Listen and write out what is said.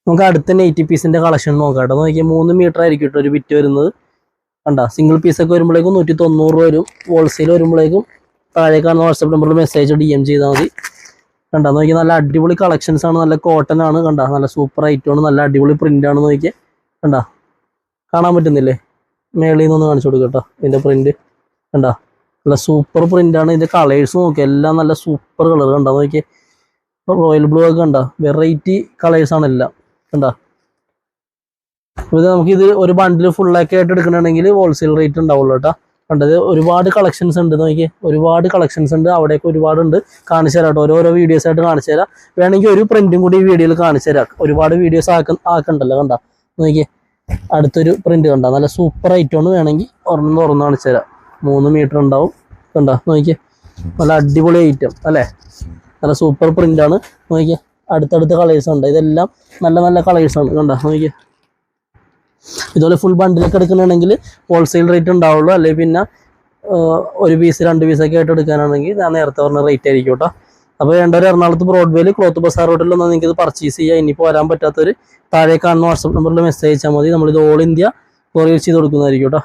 നമുക്ക് അടുത്ത 80 പീസിന്റെ കളക്ഷൻ നോക്കാം കേട്ടോ. നോക്കിയാൽ 3 മീറ്റർ ആയിരിക്കും കേട്ടോ ഒരു ബിറ്റ് വരുന്നത്. കണ്ട സിംഗിൾ പീസൊക്കെ വരുമ്പോഴേക്കും 190 വരും. ഹോൾസെയിൽ വരുമ്പോഴേക്കും താഴെ കാണുന്ന വാട്സാപ്പ് നമ്പറിൽ മെസ്സേജ് DM ചെയ്താൽ മതി. കണ്ട നോക്കിയാൽ നല്ല അടിപൊളി കളക്ഷൻസ് ആണ്. നല്ല കോട്ടൺ ആണ്. കണ്ട നല്ല സൂപ്പർ ഐറ്റമാണ്. നല്ല അടിപൊളി പ്രിന്റ് ആണ്. നോക്കിയാൽ കണ്ട കാണാൻ പറ്റുന്നില്ലേ? മേളിൽ നിന്നൊന്ന് കാണിച്ചു കൊടുക്കുക കേട്ടോ. ഇതിന്റെ പ്രിന്റ് കണ്ട നല്ല സൂപ്പർ പ്രിന്റ് ആണ്. ഇതിന്റെ കളേഴ്സ് നോക്കിയാൽ എല്ലാം നല്ല സൂപ്പർ കളർ. കണ്ട നോക്കിയാൽ റോയൽ ബ്ലൂ ഒക്കെ കണ്ട വെറൈറ്റി കളേഴ്സ് ആണ് എല്ലാം. കണ്ട ഇത് നമുക്ക് ഇത് ഒരു ബണ്ടിൽ ഫുള്ളൊക്കെ ആയിട്ട് എടുക്കണമെങ്കിൽ ഹോൾസെയിൽ റേറ്റ് ഉണ്ടാവുള്ളൂ കേട്ടോ. കണ്ടത് ഒരുപാട് കളക്ഷൻസ് ഉണ്ട്. നോക്കി ഒരുപാട് കളക്ഷൻസ് ഉണ്ട്. അവിടെയൊക്കെ ഒരുപാടുണ്ട്. കാണിച്ചു തരാം കേട്ടോ. ഓരോരോ വീഡിയോസ് ആയിട്ട് കാണിച്ചു തരാം. വേണമെങ്കിൽ ഒരു പ്രിന്റും കൂടി ഈ വീഡിയോയിൽ കാണിച്ചു തരാം. ഒരുപാട് വീഡിയോസ് ആക്കണ്ടല്ലോ. കണ്ട നോക്കി അടുത്തൊരു പ്രിന്റ് കണ്ട നല്ല സൂപ്പർ ഐറ്റമാണ്. വേണമെങ്കിൽ തുറന്ന് കാണിച്ചു തരാം. 3 മീറ്റർ ഉണ്ടാവും. കണ്ട നോക്കി നല്ല അടിപൊളി ഐറ്റം അല്ലേ? നല്ല സൂപ്പർ പ്രിന്റ് ആണ്. നോക്കി അടുത്തടുത്ത കളേഴ്സ് ഉണ്ട്. ഇതെല്ലാം നല്ല നല്ല കളേഴ്സ് ആണ്. കണ്ട നോക്കി ഇതുപോലെ ഫുൾ ബണ്ടിലൊക്കെ എടുക്കണമെങ്കിൽ ഹോൾസെയിൽ റേറ്റ് ഉണ്ടാവുള്ളൂ. അല്ലെങ്കിൽ പിന്നെ ഒരു പീസ് 2 പീസൊക്കെ ആയിട്ട് എടുക്കാനാണെങ്കിൽ ഞാൻ നേരത്തെ പറഞ്ഞ റേറ്റ് ആയിരിക്കും കേട്ടോ. അപ്പോൾ വേണ്ടവർ എറണാകുളത്ത് ബ്രോഡ്വേയിൽ ക്ലോത്ത് ബസാർ റോഡിലൊന്നും നിങ്ങൾക്ക് ഇത് പർച്ചേസ് ചെയ്യാം. ഇനിയിപ്പോൾ വരാൻ പറ്റാത്തവർ താഴെ കാണുന്ന വാട്സപ്പ് നമ്പറിൽ മെസ്സേജ് അയച്ചാൽ മതി. നമ്മളിത് ഓൾ ഇന്ത്യ കൊറിയർ ചെയ്ത് കൊടുക്കുന്നതായിരിക്കും കേട്ടോ.